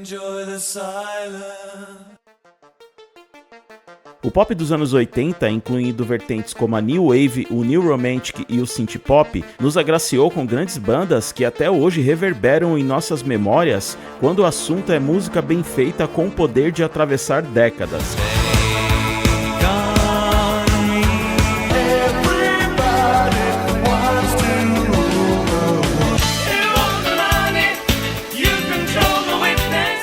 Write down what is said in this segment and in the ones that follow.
enjoy the silence. O pop dos anos 80, incluindo vertentes como a New Wave, o New Romantic e o Synth Pop, nos agraciou com grandes bandas que até hoje reverberam em nossas memórias quando o assunto é música bem feita com o poder de atravessar décadas.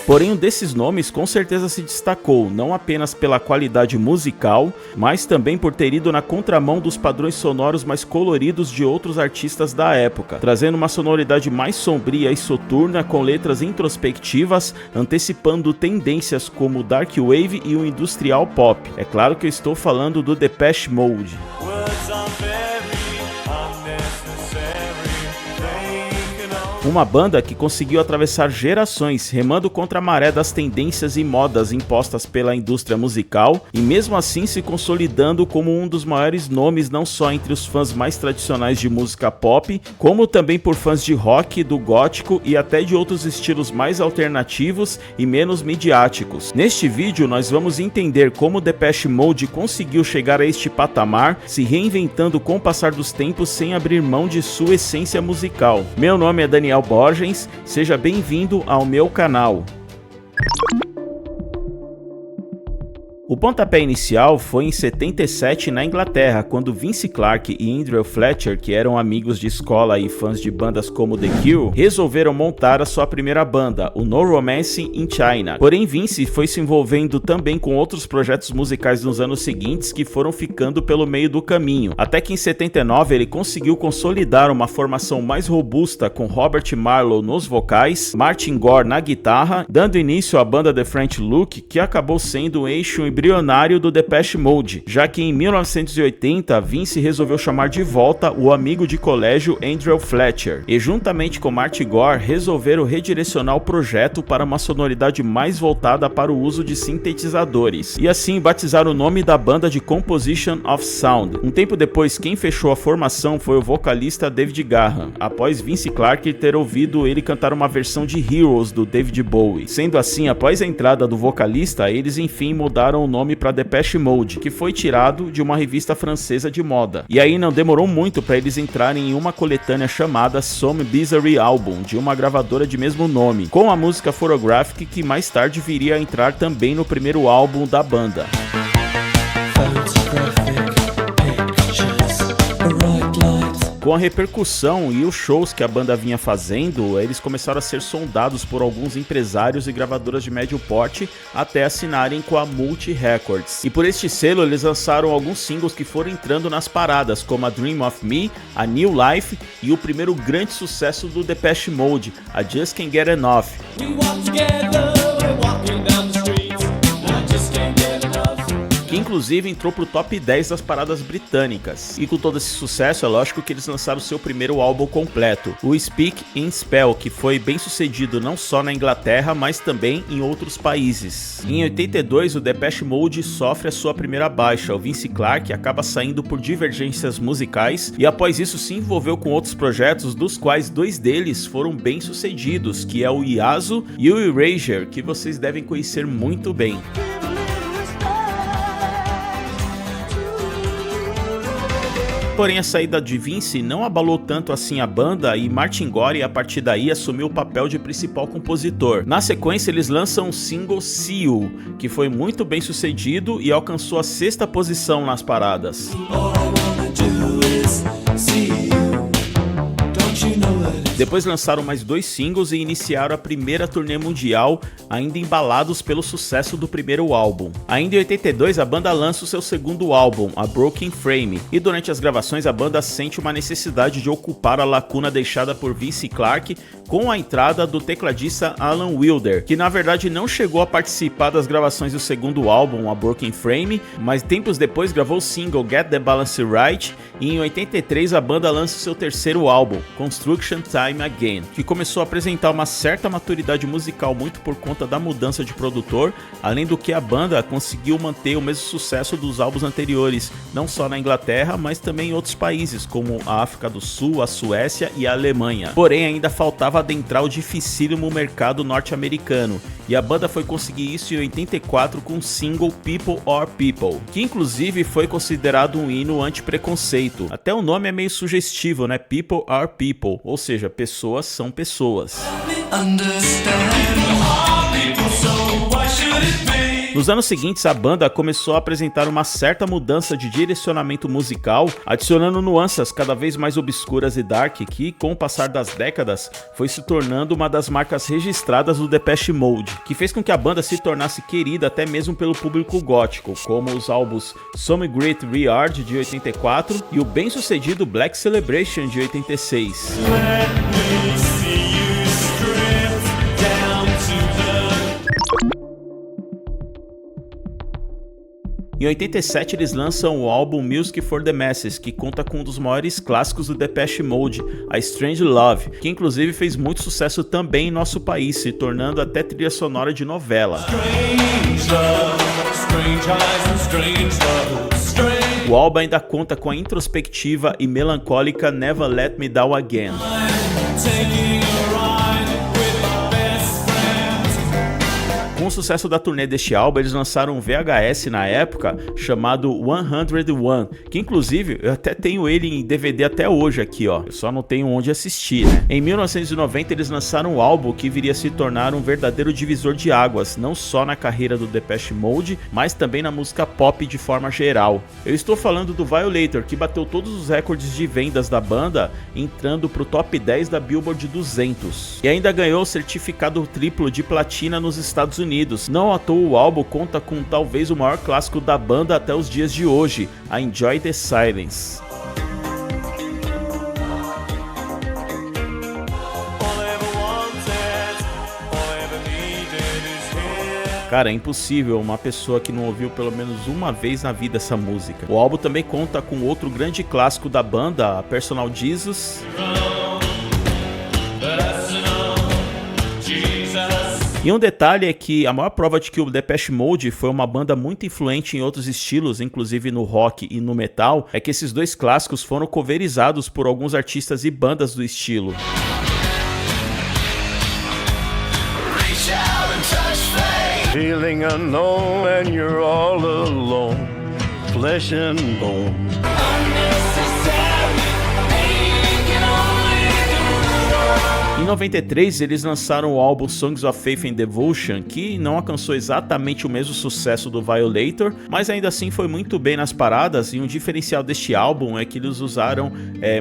Porém, um desses nomes com certeza se destacou, não apenas pela qualidade musical, mas também por ter ido na contramão dos padrões sonoros mais coloridos de outros artistas da época, trazendo uma sonoridade mais sombria e soturna com letras introspectivas, antecipando tendências como o Dark Wave e o Industrial Pop. É claro que eu estou falando do Depeche Mode. Uma banda que conseguiu atravessar gerações, remando contra a maré das tendências e modas impostas pela indústria musical e mesmo assim se consolidando como um dos maiores nomes não só entre os fãs mais tradicionais de música pop, como também por fãs de rock, do gótico e até de outros estilos mais alternativos e menos midiáticos. Neste vídeo nós vamos entender como Depeche Mode conseguiu chegar a este patamar, se reinventando com o passar dos tempos sem abrir mão de sua essência musical. Meu nome é Daniel Borgens, seja bem-vindo ao meu canal. O pontapé inicial foi em 77 na Inglaterra, quando Vince Clarke e Andrew Fletcher, que eram amigos de escola e fãs de bandas como The Cure, resolveram montar a sua primeira banda, o No Romance in China. Porém, Vince foi se envolvendo também com outros projetos musicais nos anos seguintes que foram ficando pelo meio do caminho, até que em 79 ele conseguiu consolidar uma formação mais robusta com Robert Marlowe nos vocais, Martin Gore na guitarra, dando início à banda The French Look, que acabou sendo o eixo embrionário do Depeche Mode, já que em 1980 Vince resolveu chamar de volta o amigo de colégio Andrew Fletcher e juntamente com Martin Gore resolveram redirecionar o projeto para uma sonoridade mais voltada para o uso de sintetizadores e assim batizaram o nome da banda de Composition of Sound. Um tempo depois, quem fechou a formação foi o vocalista David Gahan, após Vince Clarke ter ouvido ele cantar uma versão de Heroes do David Bowie. Sendo assim, após a entrada do vocalista, eles enfim mudaram o nome para Depeche Mode, que foi tirado de uma revista francesa de moda. E aí não demorou muito para eles entrarem em uma coletânea chamada Some Bizarre Album, de uma gravadora de mesmo nome, com a música Photographic, que mais tarde viria a entrar também no primeiro álbum da banda. Com a repercussão e os shows que a banda vinha fazendo, eles começaram a ser sondados por alguns empresários e gravadoras de médio porte até assinarem com a Multi Records. E por este selo eles lançaram alguns singles que foram entrando nas paradas, como a Dream of Me, a New Life e o primeiro grande sucesso do Depeche Mode, a Just Can't Get Enough. Que inclusive entrou pro top 10 das paradas britânicas. E com todo esse sucesso, é lógico que eles lançaram seu primeiro álbum completo, o Speak in Spell, que foi bem sucedido não só na Inglaterra, mas também em outros países. Em 82, o Depeche Mode sofre a sua primeira baixa, o Vince Clarke acaba saindo por divergências musicais e após isso se envolveu com outros projetos, dos quais dois deles foram bem sucedidos, que é o Yazoo e o Erasure, que vocês devem conhecer muito bem. Porém, a saída de Vince não abalou tanto assim a banda e Martin Gore, a partir daí, assumiu o papel de principal compositor. Na sequência, eles lançam o single See You, que foi muito bem sucedido e alcançou a 6ª posição nas paradas. Depois lançaram mais 2 singles e iniciaram a primeira turnê mundial, ainda embalados pelo sucesso do primeiro álbum. Ainda em 82, a banda lança o seu segundo álbum, a Broken Frame, e durante as gravações a banda sente uma necessidade de ocupar a lacuna deixada por Vince Clarke com a entrada do tecladista Alan Wilder, que na verdade não chegou a participar das gravações do segundo álbum, a Broken Frame, mas tempos depois gravou o single Get the Balance Right, e em 83 a banda lança o seu terceiro álbum, Construction Time Again, que começou a apresentar uma certa maturidade musical muito por conta da mudança de produtor, além do que a banda conseguiu manter o mesmo sucesso dos álbuns anteriores, não só na Inglaterra, mas também em outros países, como a África do Sul, a Suécia e a Alemanha. Porém, ainda faltava adentrar o dificílimo mercado norte-americano, e a banda foi conseguir isso em 84 com o single People Are People, que inclusive foi considerado um hino anti-preconceito. Até o nome é meio sugestivo, né? People Are People, ou seja, pessoas são pessoas. Nos anos seguintes, a banda começou a apresentar uma certa mudança de direcionamento musical, adicionando nuances cada vez mais obscuras e dark, que, com o passar das décadas, foi se tornando uma das marcas registradas do Depeche Mode, que fez com que a banda se tornasse querida até mesmo pelo público gótico, como os álbuns Some Great Reard, de 84, e o bem-sucedido Black Celebration, de 86. Em 87 eles lançam o álbum Music for the Masses, que conta com um dos maiores clássicos do Depeche Mode, a Strange Love, que inclusive fez muito sucesso também em nosso país, se tornando até trilha sonora de novela. O álbum ainda conta com a introspectiva e melancólica Never Let Me Down Again. Com o sucesso da turnê deste álbum, eles lançaram um VHS na época chamado 101, que inclusive eu até tenho ele em DVD até hoje aqui, ó. Eu só não tenho onde assistir, né? Em 1990 eles lançaram um álbum que viria a se tornar um verdadeiro divisor de águas, não só na carreira do Depeche Mode, mas também na música pop de forma geral. Eu estou falando do Violator, que bateu todos os recordes de vendas da banda, entrando pro top 10 da Billboard 200. E ainda ganhou o certificado triplo de platina nos Estados Unidos. Não à toa, o álbum conta com talvez o maior clássico da banda até os dias de hoje, a Enjoy the Silence. Cara, é impossível uma pessoa que não ouviu pelo menos uma vez na vida essa música. O álbum também conta com outro grande clássico da banda, a Personal Jesus. E um detalhe é que a maior prova de que o Depeche Mode foi uma banda muito influente em outros estilos, inclusive no rock e no metal, é que esses dois clássicos foram coverizados por alguns artistas e bandas do estilo. Feeling unknown and you're all alone, flesh and bone. Em 93 eles lançaram o álbum Songs of Faith and Devotion, que não alcançou exatamente o mesmo sucesso do Violator, mas ainda assim foi muito bem nas paradas, e um diferencial deste álbum é que eles usaram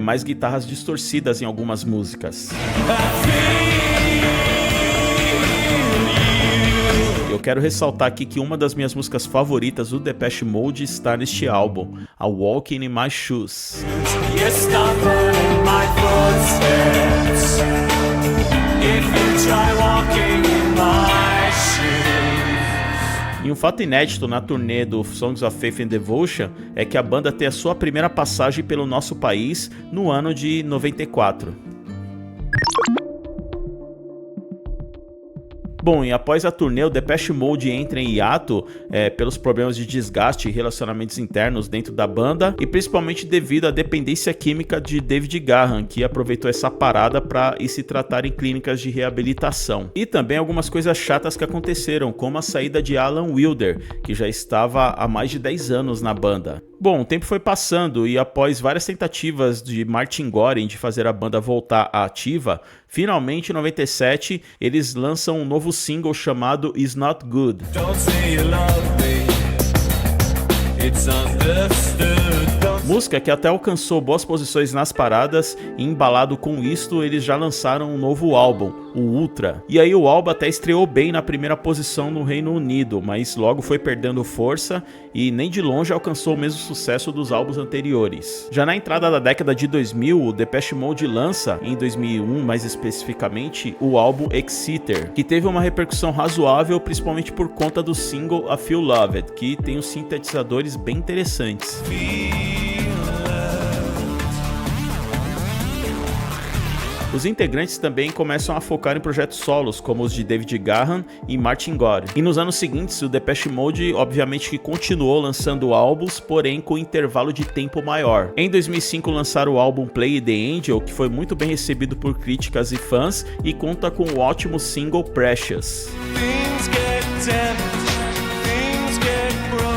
mais guitarras distorcidas em algumas músicas. Eu quero ressaltar aqui que uma das minhas músicas favoritas do Depeche Mode está neste álbum, a Walking in My Shoes. E um fato inédito na turnê do Songs of Faith and Devotion é que a banda tem a sua primeira passagem pelo nosso país no ano de 94. Bom, e após a turnê, o Depeche Mode entra em hiato pelos problemas de desgaste e relacionamentos internos dentro da banda, e principalmente devido à dependência química de David Gahan, que aproveitou essa parada para ir se tratar em clínicas de reabilitação. E também algumas coisas chatas que aconteceram, como a saída de Alan Wilder, que já estava há mais de 10 anos na banda. Bom, o tempo foi passando e após várias tentativas de Martin Gore de fazer a banda voltar à ativa, finalmente em 97 eles lançam um novo single chamado Is Not Good. Música que até alcançou boas posições nas paradas, e embalado com isto eles já lançaram um novo álbum, o Ultra. E aí o álbum até estreou bem na primeira posição no Reino Unido, mas logo foi perdendo força e nem de longe alcançou o mesmo sucesso dos álbuns anteriores. Já na entrada da década de 2000, o Depeche Mode lança, em 2001 mais especificamente, o álbum Exciter, que teve uma repercussão razoável, principalmente por conta do single I Feel Loved, que tem uns sintetizadores bem interessantes. Os integrantes também começam a focar em projetos solos, como os de David Gahan e Martin Gore. E nos anos seguintes, o Depeche Mode obviamente que continuou lançando álbuns, porém com intervalo de tempo maior. Em 2005 lançaram o álbum Play the Angel, que foi muito bem recebido por críticas e fãs, e conta com o ótimo single Precious. pretend things get broken.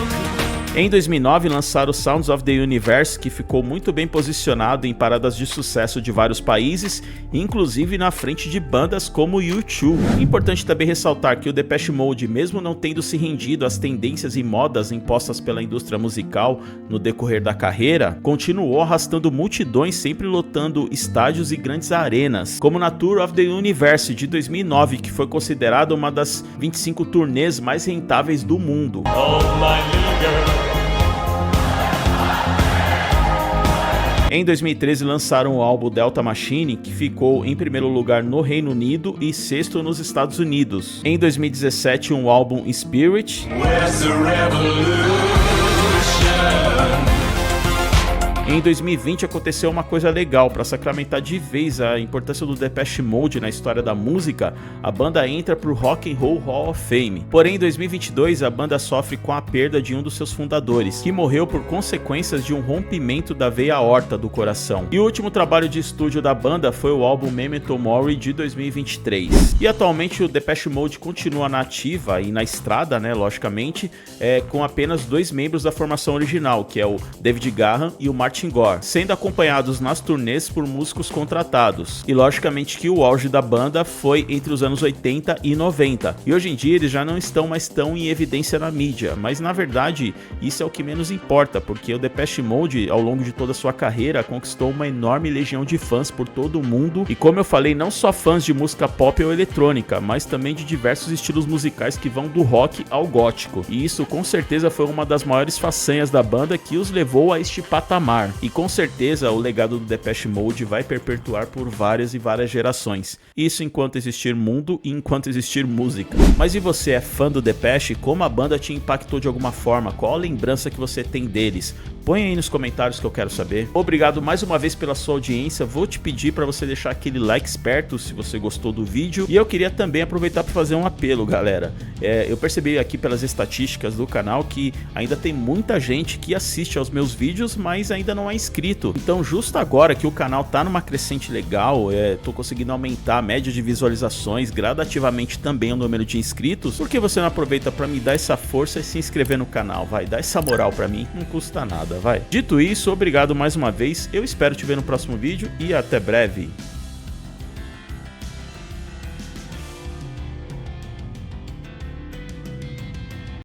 Em 2009 lançaram Sounds of the Universe, que ficou muito bem posicionado em paradas de sucesso de vários países, inclusive na frente de bandas como U2. Importante também ressaltar que o Depeche Mode, mesmo não tendo se rendido às tendências e modas impostas pela indústria musical no decorrer da carreira, continuou arrastando multidões, sempre lotando estádios e grandes arenas, como na Tour of the Universe de 2009, que foi considerada uma das 25 turnês mais rentáveis do mundo. Oh, my little girl. Em 2013 lançaram o álbum Delta Machine, que ficou em primeiro lugar no Reino Unido e sexto nos Estados Unidos. Em 2017 um álbum Spirit. Where's the revolution? Em 2020 aconteceu uma coisa legal. Para sacramentar de vez a importância do Depeche Mode na história da música, a banda entra pro Rock and Roll Hall of Fame. Porém, em 2022 a banda sofre com a perda de um dos seus fundadores, que morreu por consequências de um rompimento da veia aorta do coração. E o último trabalho de estúdio da banda foi o álbum Memento Mori de 2023. E atualmente o Depeche Mode continua na ativa e na estrada, né, logicamente, com apenas 2 membros da formação original, que é o David Gahan e o Martin Gore, sendo acompanhados nas turnês por músicos contratados. E logicamente que o auge da banda foi entre os anos 80 e 90. E hoje em dia eles já não estão mais tão em evidência na mídia, mas na verdade isso é o que menos importa, porque o Depeche Mode ao longo de toda a sua carreira conquistou uma enorme legião de fãs por todo o mundo, e como eu falei, não só fãs de música pop ou eletrônica, mas também de diversos estilos musicais que vão do rock ao gótico. E isso com certeza foi uma das maiores façanhas da banda que os levou a este patamar. E com certeza o legado do Depeche Mode vai perpetuar por várias e várias gerações. Isso enquanto existir mundo e enquanto existir música. Mas e você, é fã do Depeche? Como a banda te impactou de alguma forma? Qual a lembrança que você tem deles? Põe aí nos comentários que eu quero saber. Obrigado mais uma vez pela sua audiência. Vou te pedir para você deixar aquele like esperto se você gostou do vídeo. E eu queria também aproveitar para fazer um apelo, galera. Eu percebi aqui pelas estatísticas do canal que ainda tem muita gente que assiste aos meus vídeos, mas ainda não é inscrito. Então justo agora que o canal tá numa crescente legal, tô conseguindo aumentar a média de visualizações, gradativamente também o número de inscritos. Por que você não aproveita para me dar essa força e se inscrever no canal? Vai, dá essa moral para mim, não custa nada, vai. Dito isso, obrigado mais uma vez, eu espero te ver no próximo vídeo e até breve.